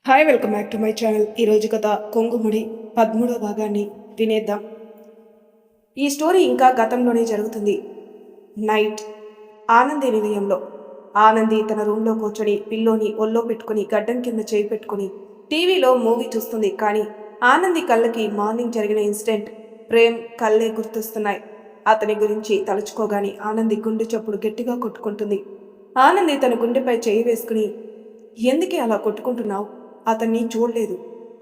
Hi welcome back to my channel. ఈరోజు కథ కొంగుముడి 13వ భాగాన్ని వినేద్దాం. ఈ స్టోరీ ఇంకా గతంలోనే జరుగుతుంది. నైట్ ఆనంది నిలయంలో ఆనంది తన రూమ్లో కూర్చొని పిల్లోని ఒళ్ళో పెట్టుకుని గడ్డం కింద చేయి పెట్టుకుని టీవీలో మూవీ చూస్తుంది. కానీ ఆనంది కళ్ళకి మార్నింగ్ జరిగిన ఇన్సిడెంట్ ప్రేమ్ కళ్ళే గుర్తొస్తున్నాయి. అతని గురించి తలుచుకోగానే ఆనంది గుండె చప్పుడు గట్టిగా కొట్టుకుంటుంది. ఆనంది తన గుండెపై చేయి వేసుకుని, ఎందుకే అలా కొట్టుకుంటున్నావు? అతన్ని చూడలేదు,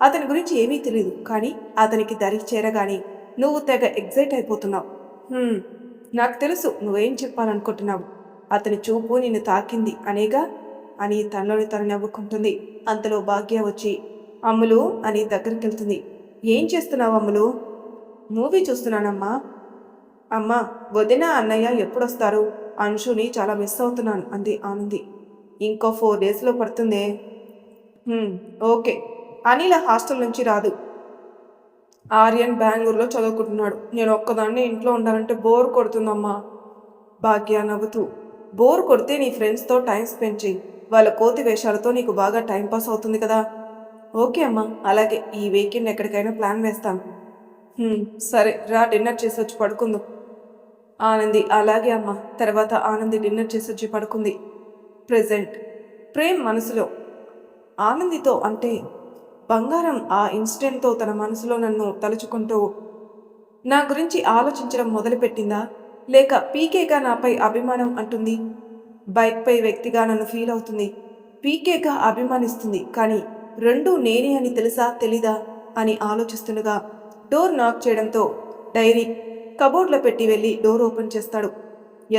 అతని గురించి ఏమీ తెలియదు, కానీ అతనికి దరి చేరగానే నువ్వు తెగ ఎగ్జైట్ అయిపోతున్నావు. నాకు తెలుసు నువ్వేం చెప్పాలనుకుంటున్నావు. అతని చూపు నిన్ను తాకింది అనేగా అని తనలోని తను నవ్వుకుంటుంది. అంతలో భాగ్య వచ్చి అమ్ములు అని దగ్గరికి వెళ్తుంది. ఏం చేస్తున్నావు అమ్ములు? మూవీ చూస్తున్నానమ్మా. అమ్మా, వదిన అన్నయ్య ఎప్పుడొస్తారు? అంశుని చాలా మిస్ అవుతున్నాను అంది ఆనంది. ఇంకో 4 డేస్లో పడుతుందే. ఓకే. అనిల హాస్టల్ నుంచి రాదు. ఆర్యన్ బెంగళూరులో చదువుకుంటున్నాడు. నేను ఒక్కదాన్నే ఇంట్లో ఉండాలంటే బోర్ కొడుతుందమ్మా. భాగ్య నవ్వుతూ, బోర్ కొడితే నీ ఫ్రెండ్స్తో టైం స్పెండ్ చేయి. వాళ్ళ కోతి వేషాలతో నీకు బాగా టైంపాస్ అవుతుంది కదా. ఓకే అమ్మా, అలాగే ఈ వీకెండ్ ఎక్కడికైనా ప్లాన్ వేస్తాను. సరే రా, డిన్నర్ చేసి వచ్చి పడుకుందాం. ఆనంది అలాగే అమ్మ. తర్వాత ఆనంది డిన్నర్ చేసి వచ్చి పడుకుంది. ప్రెజెంట్ ప్రేమ్ మనసులో ఆనందితో అంటే బంగారం ఆ ఇన్సిడెంట్తో తన మనసులో నన్ను తలుచుకుంటూ నా గురించి ఆలోచించడం మొదలుపెట్టిందా, లేక పీకేగా నాపై అభిమానం అంటుంది? బైక్పై వ్యక్తిగా నన్ను ఫీల్ అవుతుంది, పీకేగా అభిమానిస్తుంది. కానీ రెండూ నేనే అని తెలుసా తెలీదా అని ఆలోచిస్తుండగా డోర్ నాక్ చేయడంతో డైరీ కబోర్డ్లో పెట్టి వెళ్ళి డోర్ ఓపెన్ చేస్తాడు.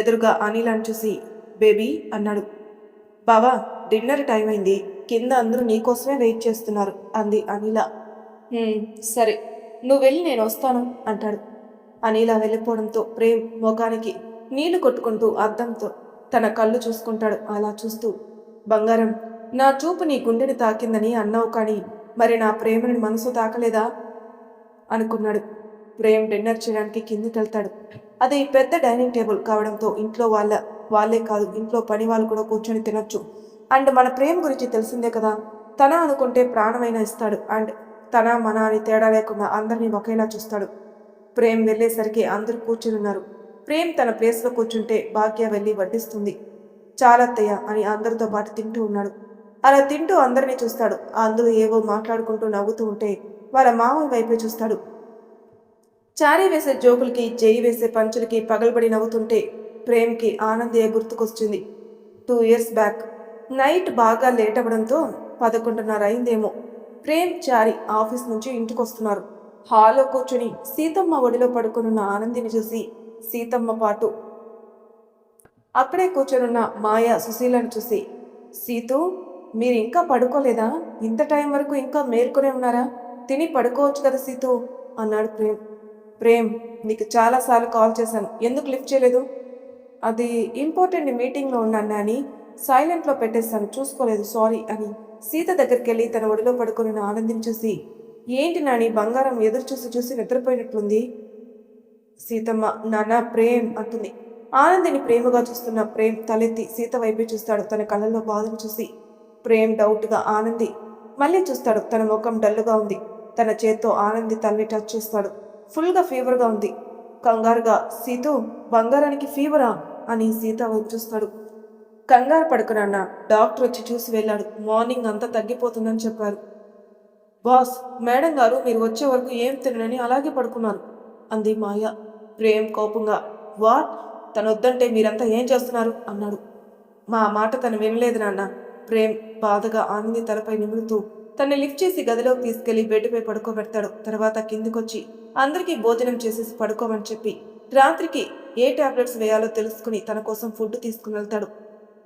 ఎదురుగా అనిలాన్ని చూసి బేబీ అన్నాడు. బావా, డిన్నర్ టైం అయింది, కింద అందరూ నీకోసమే వెయిట్ చేస్తున్నారు అంది అనిల. సరే, నువ్వు వెళ్ళి నేను వస్తాను అంటాడు. అనిల వెళ్ళిపోవడంతో ప్రేమ్ ముఖానికి నీళ్లు కొట్టుకుంటూ అద్దంతో తన కళ్ళు చూసుకుంటాడు. అలా చూస్తూ, బంగారం, నా చూపు నీ గుండెని తాకిందని అన్నావు, కానీ మరి నా ప్రేమని మనసు తాకలేదా అనుకున్నాడు. ప్రేమ్ డిన్నర్ చేయడానికి కిందికి వెళ్తాడు. అది పెద్ద డైనింగ్ టేబుల్ కావడంతో ఇంట్లో వాళ్ళే కాదు, ఇంట్లో పని వాళ్ళు కూడా కూర్చొని తినొచ్చు. అండ్ మన ప్రేమ గురించి తెలిసిందే కదా, తన అనుకుంటే ప్రాణమైనా ఇస్తాడు. అండ్ తన మన అని తేడా లేకుండా అందరినీ ఒకేలా చూస్తాడు. ప్రేమ్ వెళ్ళేసరికి అందరూ కూర్చుని ఉన్నారు. ప్రేమ్ తన ప్లేస్లో కూర్చుంటే భాగ్య వెళ్ళి వడ్డిస్తుంది. చాలత్తయ్య అని అందరితో పాటు తింటూ ఉన్నాడు. అలా తింటూ అందరినీ చూస్తాడు. అందరూ ఏవో మాట్లాడుకుంటూ నవ్వుతూ ఉంటే వాళ్ళ మామయ్య వైపే చూస్తాడు. చారీ వేసే జోకులకి, చేయి వేసే పంచులకి పగలబడి నవ్వుతుంటే ప్రేమ్కి ఆనందయ్య గుర్తుకొచ్చింది. 2 years బ్యాక్ నైట్ బాగా లేట్ అవ్వడంతో 11:30 అయిందేమో. ప్రేమ్, చారి ఆఫీస్ నుంచి ఇంటికి వస్తున్నారు. హాల్లో కూర్చుని సీతమ్మ ఒడిలో పడుకునున్న ఆనందిని చూసి సీతమ్మ పాటు అక్కడే కూర్చొనున్న మాయ, సుశీలను చూసి, సీతూ, మీరు ఇంకా పడుకోలేదా? ఇంత టైం వరకు ఇంకా మేల్కొనే ఉన్నారా? తిని పడుకోవచ్చు కదా సీతూ అన్నాడు ప్రేమ్. ప్రేమ్, నీకు చాలాసార్లు కాల్ చేశాను, ఎందుకు లిఫ్ట్ చేయలేదు? అది ఇంపార్టెంట్ మీటింగ్లో ఉన్నాను నాని, సైలెంట్లో పెట్టేశాను, చూసుకోలేదు, సారీ అని సీత దగ్గరికి వెళ్ళి తన ఒడిలో పడుకుని ఆనందిని చూసి, ఏంటి నాని, బంగారం ఎదురు చూసి చూసి నిద్రపోయినట్లుంది. సీతమ్మ, నాన్న ప్రేమ్ అంటుంది. ఆనందిని ప్రేమగా చూస్తున్న ప్రేమ్ తలెత్తి సీత వైపే చూస్తాడు. తన కళ్ళల్లో బాధను చూసి ప్రేమ్ డౌట్గా ఆనంది మళ్ళీ చూస్తాడు. తన ముఖం డల్లుగా ఉంది. తన చేత్తో ఆనంది తల్లి టచ్ చేస్తాడు. ఫుల్గా ఫీవర్గా ఉంది. కంగారుగా, సీతూ, బంగారానికి ఫీవరా అని సీత వైపు చూస్తాడు. కంగారు పడుకునన్నా, డాక్టర్ వచ్చి చూసి వెళ్ళాడు. మార్నింగ్ అంతా తగ్గిపోతుందని చెప్పారు. బాస్, మేడం గారు మీరు వచ్చే వరకు ఏం తినని అలాగే పడుకున్నారు అంది మాయ. ప్రేమ్ కోపంగా, వాట్, తను వద్దంటే మీరంతా ఏం చేస్తున్నారు అన్నాడు. మా మాట తను వినలేదు నాన్న. ప్రేమ్ బాధగా ఆనంది తలపై నిమురుతూ తన్ని లిఫ్ట్ చేసి గదిలోకి తీసుకెళ్లి బెడ్పై పడుకోబెడతాడు. తర్వాత కిందికొచ్చి అందరికీ భోజనం చేసేసి పడుకోమని చెప్పి రాత్రికి ఏ టాబ్లెట్స్ వేయాలో తెలుసుకుని తన కోసం ఫుడ్ తీసుకుని వెళ్తాడు.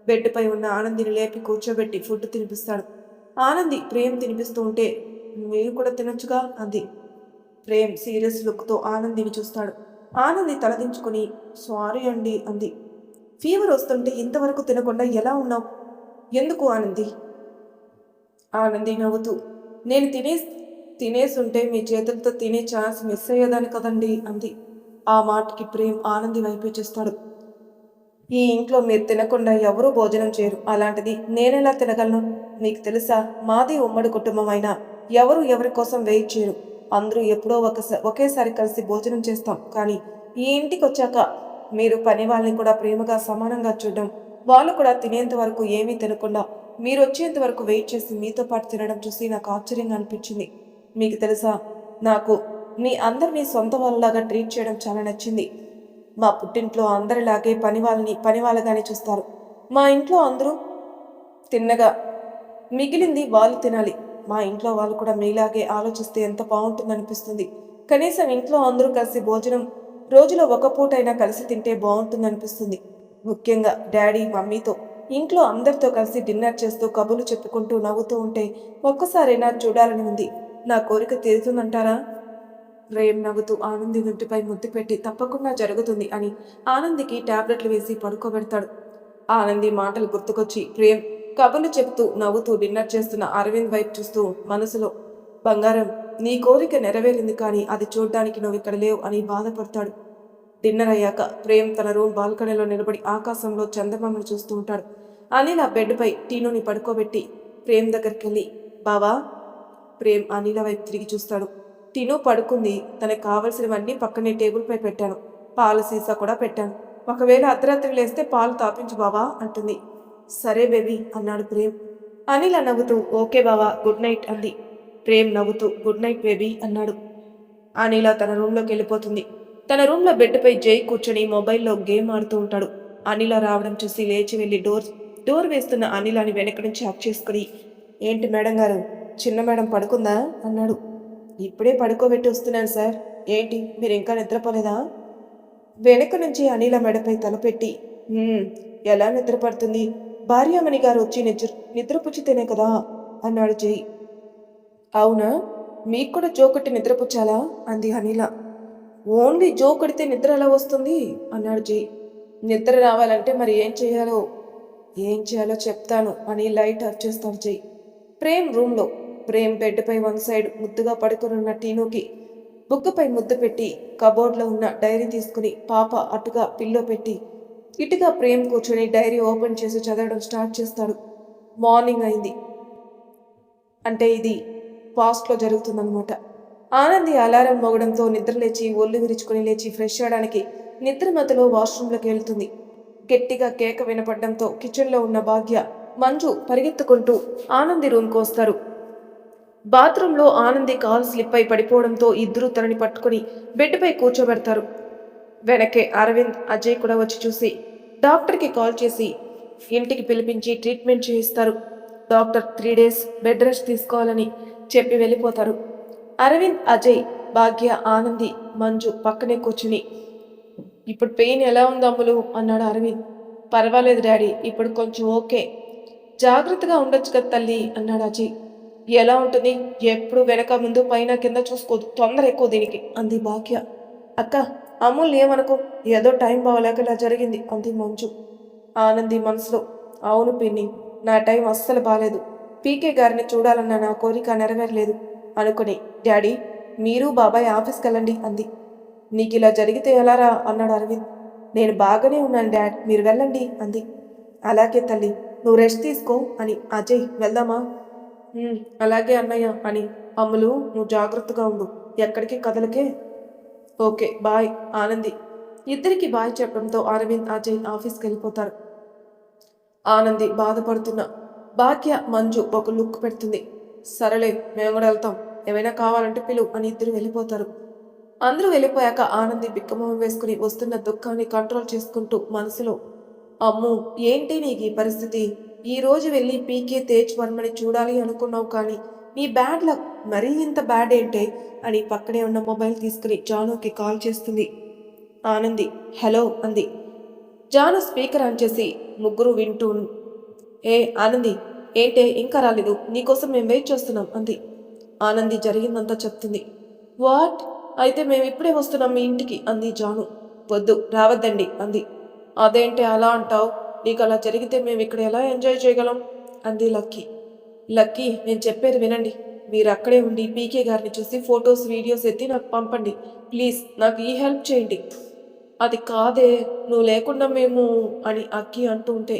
బెడ్పై ఉన్న ఆనందిని లేపి కూర్చోబెట్టి ఫుడ్ తినిపిస్తాడు. ఆనంది ప్రేమ్ తినిపిస్తూ ఉంటే, మీరు కూడా తినొచ్చుగా అంది. ప్రేమ్ సీరియస్ లుక్తో ఆనందిని చూస్తాడు. ఆనంది తలదించుకుని, సారీ అండి అంది. ఫీవర్ వస్తుంటే ఇంతవరకు తినకుండా ఎలా ఉన్నావు? ఎందుకు ఆనంది? ఆనంది నవ్వుతూ, నేను తినేసుంటే మీ చేతులతో తినే ఛాన్స్ మిస్ అయ్యేదాన్ని కదండి అంది. ఆ మాటకి ప్రేమ్ ఆనంది వైపే చూస్తాడు. ఈ ఇంట్లో మీరు తినకుండా ఎవరూ భోజనం చేయరు. అలాంటిది నేనెలా తినగలను? మీకు తెలుసా, మాది ఉమ్మడి కుటుంబం అయినా ఎవరు ఎవరి కోసం వెయిట్ చేయరు. అందరూ ఎప్పుడో ఒకేసారి కలిసి భోజనం చేస్తాం. కానీ ఈ ఇంటికి వచ్చాక మీరు పని వాళ్ళని కూడా ప్రేమగా సమానంగా చూడడం, వాళ్ళు కూడా తినేంత వరకు ఏమీ తినకుండా మీరు వచ్చేంత వరకు వెయిట్ చేసి మీతో పాటు తినడం చూసి నాకు ఆశ్చర్యంగా అనిపించింది. మీకు తెలుసా, నాకు మీ అందరినీ సొంత వాళ్ళలాగా ట్రీట్ చేయడం చాలా నచ్చింది. మా పుట్టింట్లో అందరిలాగే పనివాళ్ళగానే చూస్తారు. మా ఇంట్లో అందరూ తిన్నగా మిగిలింది వాళ్ళు తినాలి. మా ఇంట్లో వాళ్ళు కూడా మీలాగే ఆలోచిస్తే ఎంత బాగుంటుందనిపిస్తుంది. కనీసం ఇంట్లో అందరూ కలిసి భోజనం రోజులో ఒక పూటైనా కలిసి తింటే బాగుంటుందనిపిస్తుంది. ముఖ్యంగా డాడీ మమ్మీతో ఇంట్లో అందరితో కలిసి డిన్నర్ చేస్తూ కబుర్లు చెప్పుకుంటూ నవ్వుతూ ఉంటే ఒక్కసారైనా చూడాలని ఉంది. నా కోరిక తీరుతుందంటారా? ప్రేమ్ నవ్వుతూ ఆనంది నుదుటిపై ముద్దు పెట్టి తప్పకుండా జరుగుతుంది అని ఆనందికి టాబ్లెట్లు వేసి పడుకోబెడతాడు. ఆనంది మాటలు గుర్తుకొచ్చి ప్రేమ్ కబుర్లు చెబుతూ నవ్వుతూ డిన్నర్ చేస్తున్న అరవింద్ వైపు చూస్తూ మనసులో, బంగారం, నీ కోరిక నెరవేరింది, కానీ అది చూడ్డానికి నువ్వు ఇక్కడ లేవు అని బాధపడతాడు. డిన్నర్ అయ్యాక ప్రేమ్ తన రూమ్ బాల్కనీలో నిలబడి ఆకాశంలో చందమామను చూస్తూ ఉంటాడు. అనిల్ ఆ బెడ్పై టీనుని పడుకోబెట్టి ప్రేమ్ దగ్గరికి వెళ్ళి, బావా. ప్రేమ్ అనిల వైపు తిరిగి చూస్తాడు. టిను పడుకుంది. తనకు కావలసినవన్నీ పక్కనే టేబుల్పై పెట్టాను. పాల సీసా కూడా పెట్టాను. ఒకవేళ అర్ధరాత్రి లేస్తే పాలు తాపించు బావా అంటుంది. సరే బేబీ అన్నాడు ప్రేమ్. అనిల నవ్వుతూ ఓకే బావా, గుడ్ నైట్ అంది. ప్రేమ్ నవ్వుతూ గుడ్ నైట్ బేబీ అన్నాడు. అనిల తన రూమ్లోకి వెళ్ళిపోతుంది. తన రూమ్లో బెడ్పై జై కూర్చొని మొబైల్లో గేమ్ ఆడుతూ ఉంటాడు. అనిల రావడం చూసి లేచి వెళ్ళి డోర్ వేస్తున్న అనిలని వెనక నుంచి హక్ చేసుకుని, ఏంటి మేడం గారు, చిన్న మేడం పడుకుందా అన్నాడు. ఇప్పుడే పడుకోబెట్టి వస్తున్నాను సార్. ఏంటి మీరు ఇంకా నిద్రపోలేదా? వెనక నుంచి అనిల మెడపై తలపెట్టి, ఎలా నిద్రపడుతుంది? భార్యామణి గారు వచ్చి నిద్రపుచ్చితేనే కదా అన్నాడు జై. అవునా, మీకు కూడా జోకొట్టి నిద్రపుచ్చాలా అంది అనిల. ఓన్లీ జోకొడితే నిద్ర ఎలా వస్తుంది అన్నాడు జై. నిద్ర రావాలంటే మరి ఏం చేయాలో చెప్తాను అని లైట్ ఆఫ్ చేస్తాడు జై. ప్రేమ్ రూమ్లో ప్రేమ్ బెడ్పై వన్ సైడ్ ముద్దుగా పడుకునున్న టీనుకి బుగ్గపై ముద్దు పెట్టి కబోర్డ్లో ఉన్న డైరీ తీసుకుని పాప అటుగా పిల్లో పెట్టి ఇటుగా ప్రేమ్ కూర్చొని డైరీ ఓపెన్ చేసి చదవడం స్టార్ట్ చేస్తాడు. మార్నింగ్ అయింది. అంటే ఇది పాస్ట్లో జరుగుతుందన్నమాట. ఆనంది అలారం మోగడంతో నిద్రలేచి ఒళ్ళు విరుచుకుని లేచి ఫ్రెష్ అవడానికి నిద్రమతలో వాష్రూమ్లోకి వెళ్తుంది. గట్టిగా కేక వినపడడంతో కిచెన్లో ఉన్న భాగ్య, మంజు పరిగెత్తుకుంటూ ఆనంది రూమ్కి వస్తారు. బాత్రూంలో ఆనంది కాల్ స్లిప్ అయి పడిపోవడంతో ఇద్దరూ తనని పట్టుకుని బెడ్పై కూర్చోబెడతారు. వెనకే అరవింద్, అజయ్ కూడా వచ్చి చూసి డాక్టర్కి కాల్ చేసి ఇంటికి పిలిపించి ట్రీట్మెంట్ చేయిస్తారు. డాక్టర్ 3 days బెడ్ రెస్ట్ తీసుకోవాలని చెప్పి వెళ్ళిపోతారు. అరవింద్, అజయ్, భాగ్య, ఆనంది, మంజు పక్కనే కూర్చుని, ఇప్పుడు పెయిన్ ఎలా ఉంది అమ్ములు అన్నాడు అరవింద్. పర్వాలేదు డాడీ, ఇప్పుడు కొంచెం ఓకే. జాగ్రత్తగా ఉండొచ్చు కదా తల్లి అన్నాడు అజయ్. ఎలా ఉంటుంది, ఎప్పుడు వెనక ముందు పైన కింద చూసుకోదు, తొందర ఎక్కువ దీనికి అంది భాగ్య. అక్క, అమ్ముల్ని ఏమనుకో, ఏదో టైం బాగలేక ఇలా జరిగింది అంది మంజు. ఆనంది మనసులో, అవును పిన్ని, నా టైం అస్సలు బాలేదు. పీకే గారిని చూడాలన్న నా కోరిక నెరవేరలేదు అనుకుని, డాడీ మీరు బాబాయ్ ఆఫీస్కి వెళ్ళండి అంది. నీకు ఇలా జరిగితే ఎలారా అన్నాడు అరవింద్. నేను బాగానే ఉన్నాను డాడ్, మీరు వెళ్ళండి అంది. అలాగే తల్లి, నువ్వు రెస్ట్ తీసుకో అని అజయ్. వెళ్దామా? అలాగే అన్నయ్య అని. అమ్ములు, నువ్వు జాగ్రత్తగా ఉండు, ఎక్కడికి కదలకే. Okay bye Anandi. ఇద్దరికి బాయ్ చెప్పడంతో అరవింద్, అజయ్ ఆఫీస్కి వెళ్ళిపోతారు. ఆనంది బాధపడుతున్న భాగ్య, మంజు ఒక లుక్ పెడుతుంది. సరేలే, మేము కూడా వెళ్తాం, ఏమైనా కావాలంటే పిలువు అని ఇద్దరు వెళ్ళిపోతారు. అందరూ వెళ్ళిపోయాక ఆనంది బిక్కమొహం వేసుకుని వస్తున్న దుఃఖాన్ని కంట్రోల్ చేసుకుంటూ మనసులో, అమ్ము ఏంటి నీకు ఈ పరిస్థితి? ఈ రోజు వెళ్ళి పీకే తేజ్ వర్మని చూడాలి అనుకున్నావు, కానీ నీ బ్యాడ్ లక్ మరీ ఇంత బ్యాడ్ ఏంటే అని పక్కనే ఉన్న మొబైల్ తీసుకుని జానుకి కాల్ చేస్తుంది. ఆనంది హలో అంది. జాను స్పీకర్ ఆన్ చేసి ముగ్గురు వింటూ, ఏ ఆనంది, ఏంటే ఇంకా రాలేదు, నీకోసం మేము వెయిట్ చేస్తున్నాం అంది. ఆనంది జరిగిందంతా చెప్తుంది. వాట్? అయితే మేము ఇప్పుడే వస్తున్నాం మీ ఇంటికి అంది జాను. వద్దు, రావద్దండి అంది. అదేంటి అలా అంటావు? నీకు అలా జరిగితే మేము ఇక్కడ ఎలా ఎంజాయ్ చేయగలం అంది లక్కీ. లక్కీ, నేను చెప్పేది వినండి. మీరు అక్కడే ఉండి పీకే గారిని చూసి ఫొటోస్ వీడియోస్ ఎత్తి నాకు పంపండి ప్లీజ్, నాకు ఈ హెల్ప్ చేయండి. అది కాదే, నువ్వు లేకుండా మేము అని అక్కి అంటూ ఉంటే,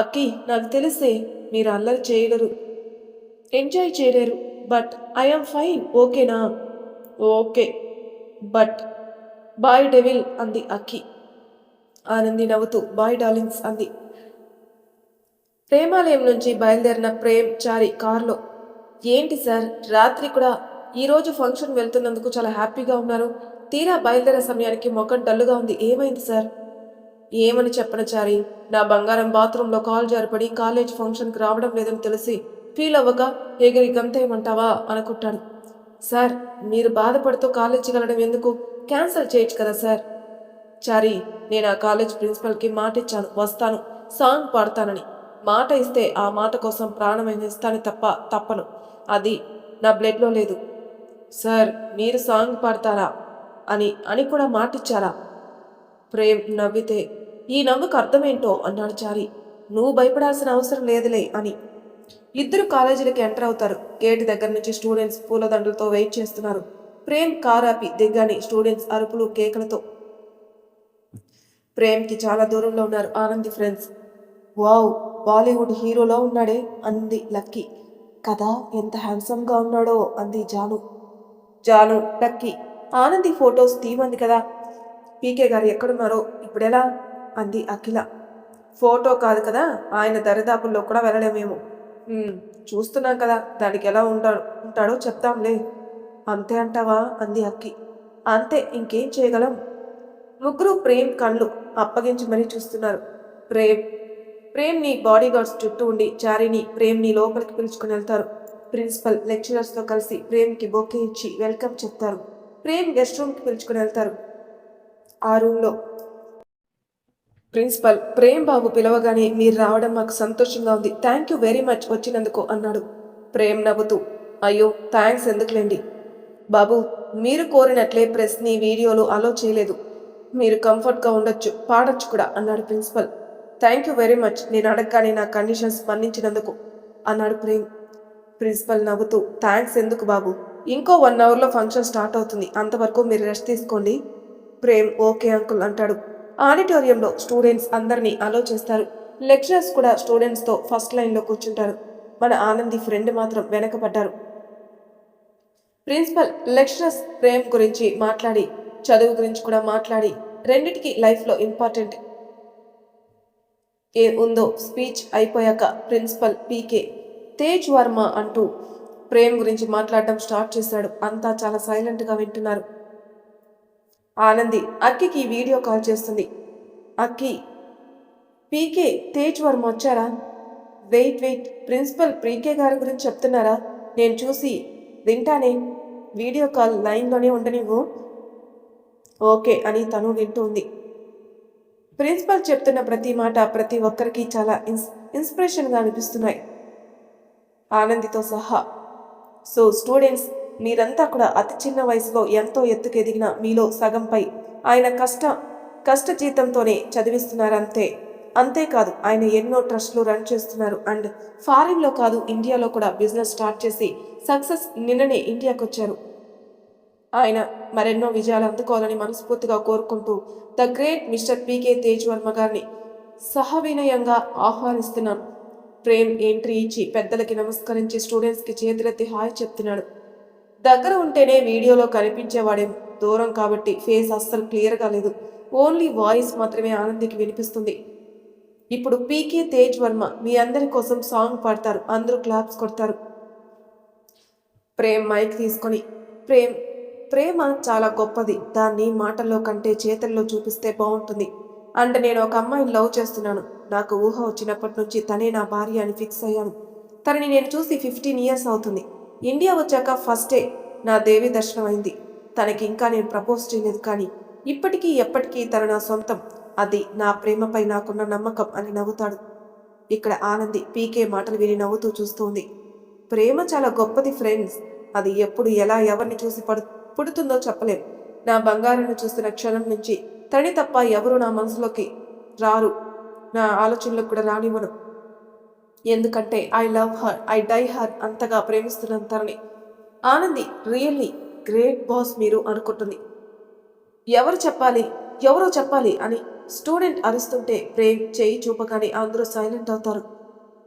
అక్కి నాకు తెలిసే మీరు అల్లరి చేయలేరు, ఎంజాయ్ చేయలేరు, బట్ ఐఎమ్ ఫైన్, ఓకేనా? ఓకే, బట్ బాయ్ డెవిల్ అంది అక్కి. ఆనంది నవ్వుతూ బాయ్ డార్లింగ్స్ అంది. ప్రేమాలయం నుంచి బయలుదేరిన ప్రేమ్ చారి కారులో, ఏంటి సార్ రాత్రి కూడా ఈరోజు ఫంక్షన్ వెళ్తున్నందుకు చాలా హ్యాపీగా ఉన్నారు, తీరా బయలుదేరే సమయానికి ముఖం డల్లుగా ఉంది, ఏమైంది సార్? ఏమని చెప్పను చారి, నా బంగారం బాత్రూంలో కాల్ జారిపడి కాలేజ్ ఫంక్షన్కి రావడం లేదని తెలిసి ఫీల్ అవ్వక ఎగిరి గంతేయమంటావా అనుకుంటాడు. సార్ మీరు బాధపడుతూ కాలేజీకి వెళ్ళడం ఎందుకు, క్యాన్సిల్ చేయొచ్చు కదా సార్? చారి, నేను ఆ కాలేజ్ ప్రిన్సిపల్కి మాట ఇచ్చాను, వస్తాను, సాంగ్ పాడతానని. మాట ఇస్తే ఆ మాట కోసం ప్రాణమైన ఇస్తాను తప్ప తప్పను, అది నా బ్లడ్లో లేదు. సార్ మీరు సాంగ్ పాడతారా అని అని కూడా మాటిచ్చారా? ప్రేమ్ నవ్వితే, ఈ నవ్వుకు అర్థమేంటో అన్నాడు చారి. నువ్వు భయపడాల్సిన అవసరం లేదులే అని. ఇద్దరు కాలేజీలకి ఎంటర్ అవుతారు. గేటు దగ్గర నుంచి స్టూడెంట్స్ పూలదండలతో వెయిట్ చేస్తున్నారు. ప్రేమ్ కార్ ఆపి దిగ్గాని స్టూడెంట్స్ అరుపులు కేకలతో. ప్రేమ్కి చాలా దూరంలో ఉన్నారు ఆనంది ఫ్రెండ్స్. వావ్, బాలీవుడ్ హీరోలో ఉన్నాడే అంది లక్కీ. కదా ఎంత హ్యాండ్సమ్గా ఉన్నాడో అంది జాను. జాను, లక్కీ, ఆనంది ఫొటోస్ తీమంది కదా, పీకే గారు ఎక్కడున్నారో ఇప్పుడెలా అంది అఖిల. ఫోటో కాదు కదా, ఆయన దరిదాపుల్లో కూడా వెళ్ళలేమేమో. చూస్తున్నాం కదా, దానికి ఎలా ఉంటాడో చెప్తాంలే. అంతే అంటావా అంది అక్కి. అంతే, ఇంకేం చేయగలం. ముగ్గురు ప్రేమ్ కళ్ళు అప్పగించి మరీ చూస్తున్నారు. ప్రేమ్ని బాడీ గార్డ్స్ చుట్టూ ఉండి చారిని ప్రేమ్ని లోపలికి పిలుచుకుని వెళ్తారు. ప్రిన్సిపల్ లెక్చరర్స్తో కలిసి ప్రేమ్కి బొకే ఇచ్చి వెల్కమ్ చెప్తారు. ప్రేమ్ గెస్ట్ రూమ్కి పిలుచుకుని వెళ్తారు. ఆ రూమ్లో ప్రిన్సిపల్ ప్రేమ్ బాబు పిలవగానే మీరు రావడం మాకు సంతోషంగా ఉంది, థ్యాంక్ యూ వెరీ మచ్ వచ్చినందుకు అన్నాడు. ప్రేమ్ నవ్వుతూ, అయ్యో థ్యాంక్స్ ఎందుకులేండి బాబు, మీరు కోరినట్లే ప్రెస్ని వీడియోలు అలో చేయలేదు, మీరు కంఫర్ట్గా ఉండొచ్చు, పాడొచ్చు కూడా అన్నాడు principal. Thank you very much, నేను అడగగానే నా కండిషన్స్ స్పందించినందుకు అన్నాడు ప్రేమ్. ప్రిన్సిపల్ నవ్వుతూ, థ్యాంక్స్ ఎందుకు బాబు, ఇంకో 1 అవర్లో ఫంక్షన్ స్టార్ట్ అవుతుంది, అంతవరకు మీరు రెస్ట్ తీసుకోండి. ప్రేమ్ ఓకే అంకుల్ అంటాడు. ఆడిటోరియంలో స్టూడెంట్స్ అందరినీ అలో చేస్తారు. లెక్చరర్స్ కూడా స్టూడెంట్స్తో ఫస్ట్ లైన్లో కూర్చుంటారు. మన ఆనంది ఫ్రెండ్ మాత్రం వెనకబడ్డారు. ప్రిన్సిపల్ లెక్చరర్స్ ప్రేమ్ గురించి మాట్లాడి, చదువు గురించి కూడా మాట్లాడి, రెండిటికి లైఫ్లో ఇంపార్టెంట్ ఏ ఉందో స్పీచ్ అయిపోయాక ప్రిన్సిపల్ పీకే తేజ్ వర్మ అంటూ ప్రేమ్ గురించి మాట్లాడడం స్టార్ట్ చేశాడు. అంతా చాలా సైలెంట్గా వింటున్నారు. ఆనంది అక్కికి వీడియో కాల్ చేస్తుంది. అక్కి, పీకే తేజ్ వర్మ వచ్చారా? వెయిట్, ప్రిన్సిపల్ పీకే గారి గురించి చెప్తున్నారా? నేను చూసి వింటానే, వీడియో కాల్ లైన్లోనే ఉండనివ్వు. ఓకే అని తను వింటుంది. ప్రిన్సిపల్ చెప్తున్న ప్రతి మాట ప్రతి ఒక్కరికి చాలా ఇన్స్పిరేషన్గా అనిపిస్తున్నాయి, ఆనందితో సహా. సో స్టూడెంట్స్, మీరంతా కూడా అతి చిన్న వయసులో ఎంతో ఎత్తుకు ఎదిగిన మీలో సగంపై ఆయన కష్ట జీతంతోనే చదివిస్తున్నారంతే. అంతేకాదు ఆయన ఎన్నో ట్రస్ట్లు రన్ చేస్తున్నారు. అండ్ ఫారిన్లో కాదు, ఇండియాలో కూడా బిజినెస్ స్టార్ట్ చేసి సక్సెస్ నిన్ననే ఇండియాకు వచ్చారు. ఆయన మరెన్నో విజయాలు అందుకోవాలని మనస్ఫూర్తిగా కోరుకుంటూ ద గ్రేట్ మిస్టర్ పీకే తేజ్ వర్మ గారిని సహవినయంగా ఆహ్వానిస్తున్నాను. ప్రేమ్ ఎంట్రీ ఇచ్చి పెద్దలకి నమస్కరించి స్టూడెంట్స్కి చేతులెత్తి హాయ్ చెప్తున్నాడు. దగ్గర ఉంటేనే వీడియోలో కనిపించేవాడేం, దూరం కాబట్టి ఫేస్ అస్సలు క్లియర్గా లేదు, ఓన్లీ వాయిస్ మాత్రమే ఆనందికి వినిపిస్తుంది. ఇప్పుడు పీకే తేజ్ వర్మ మీ అందరి కోసం సాంగ్ పాడతారు, అందరూ క్లాప్స్ కొడతారు. ప్రేమ్ మైక్ తీసుకొని, ప్రేమ చాలా గొప్పది, దాన్ని మాటల్లో కంటే చేతల్లో చూపిస్తే బాగుంటుంది. అంటే నేను ఒక అమ్మాయిని లవ్ చేస్తున్నాను, నాకు ఊహ వచ్చినప్పటి నుంచి తనే నా భార్య అని ఫిక్స్ అయ్యాను. తనని నేను చూసి 15 ఇయర్స్ అవుతుంది. ఇండియా వచ్చాక ఫస్టే నా దేవి దర్శనం అయింది. తనకి ఇంకా నేను ప్రపోజ్ చేయలేదు, కానీ ఇప్పటికీ ఎప్పటికీ తన నా సొంతం, అది నా ప్రేమపై నాకున్న నమ్మకం అని నవ్వుతాడు. ఇక్కడ ఆనంది పీకే మాటలు విని నవ్వుతూ చూస్తుంది. ప్రేమ చాలా గొప్పది ఫ్రెండ్స్, అది ఎప్పుడు ఎలా ఎవరిని చూసి పుడుతుందో చెప్పలేం. నా బంగారాన్ని చూస్తున్న క్షణం నుంచి తని తప్ప ఎవరు నా మనసులోకి రారు, నా ఆలోచనలకు కూడా రానివ్వను. ఎందుకంటే I love her, I die her, అంతగా ప్రేమిస్తున్నాను తనని. ఆనంది రియల్లీ గ్రేట్ బాస్ మీరు అనుకుంటుంది. ఎవరు చెప్పాలి, ఎవరో చెప్పాలి అని స్టూడెంట్ అరుస్తుంటే ప్రేమ్ చేయి చూపగానే అందరూ సైలెంట్ అవుతారు.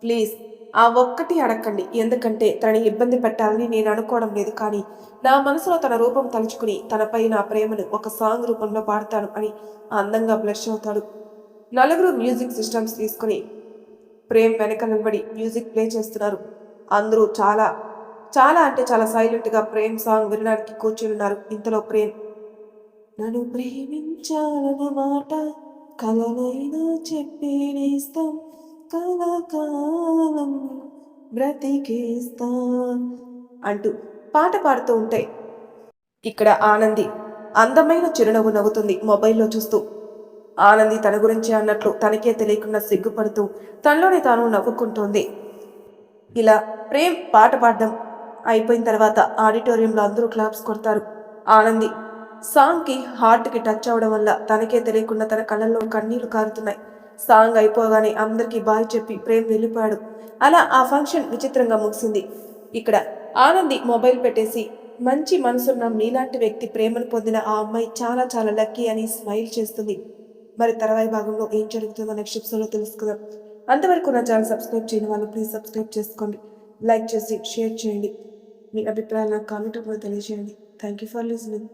ప్లీజ్ ఆ ఒక్కటి అడగండి, ఎందుకంటే తనని ఇబ్బంది పెట్టాలని నేను అనుకోవడం లేదు, కానీ నా మనసులో తన రూపం తలుచుకుని తనపై నా ప్రేమను ఒక సాంగ్ రూపంలో పాడతాను అని అందంగా బ్లష్ అవుతాడు. నలుగురు మ్యూజిక్ సిస్టమ్స్ తీసుకుని ప్రేమ్ వెనక నిలబడి మ్యూజిక్ ప్లే చేస్తున్నారు. అందరూ చాలా చాలా అంటే చాలా సైలెంట్గా ప్రేమ్ సాంగ్ వినడానికి కూర్చున్నారు. ఇంతలో ప్రేమ్, నన్ను ప్రేమించాలన్న మాట కలనైనా చెప్పేనేస్తాం, కలకాలం బ్రతికేస్తాం అంటూ పాట పాడుతూ ఉంటే ఇక్కడ ఆనంది అందమైన చిరునవ్వు నవ్వుతుంది మొబైల్లో చూస్తూ. ఆనంది తన గురించి అన్నట్లు తనకే తెలియకుండా సిగ్గుపడుతూ తనలోనే తాను నవ్వుకుంటోంది. ఇలా ప్రేమ్ పాట పాడడం అయిపోయిన తర్వాత ఆడిటోరియంలో అందరూ క్లాప్స్ కొడతారు. ఆనంది సాంగ్కి హార్ట్కి టచ్ అవడం వల్ల తనకే తెలియకుండా తన కళ్ళల్లో కన్నీళ్లు కారుతున్నాయి. సాంగ్ అయిపోగానే అందరికీ బాయ్ చెప్పి ప్రేమ్ వెళ్ళిపోయాడు. అలా ఆ ఫంక్షన్ విచిత్రంగా ముగిసింది. ఇక్కడ ఆనంది మొబైల్ పెట్టేసి, మంచి మనసున్న మీలాంటి వ్యక్తి ప్రేమను పొందిన ఆ అమ్మాయి చాలా చాలా లక్కీ అని స్మైల్ చేస్తుంది. మరి తర్వాయి భాగంలో ఏం జరుగుతుందో నెక్స్ట్ ఎపిసోడ్లో తెలుసుకుందాం. అంతవరకు నా ఛానల్ సబ్స్క్రైబ్ చేయని వాళ్ళు ప్లీజ్ సబ్స్క్రైబ్ చేసుకోండి, లైక్ చేసి షేర్ చేయండి, మీ అభిప్రాయాలు నాకు కామెంట్ రూపంలో తెలియజేయండి. Thank you for listening.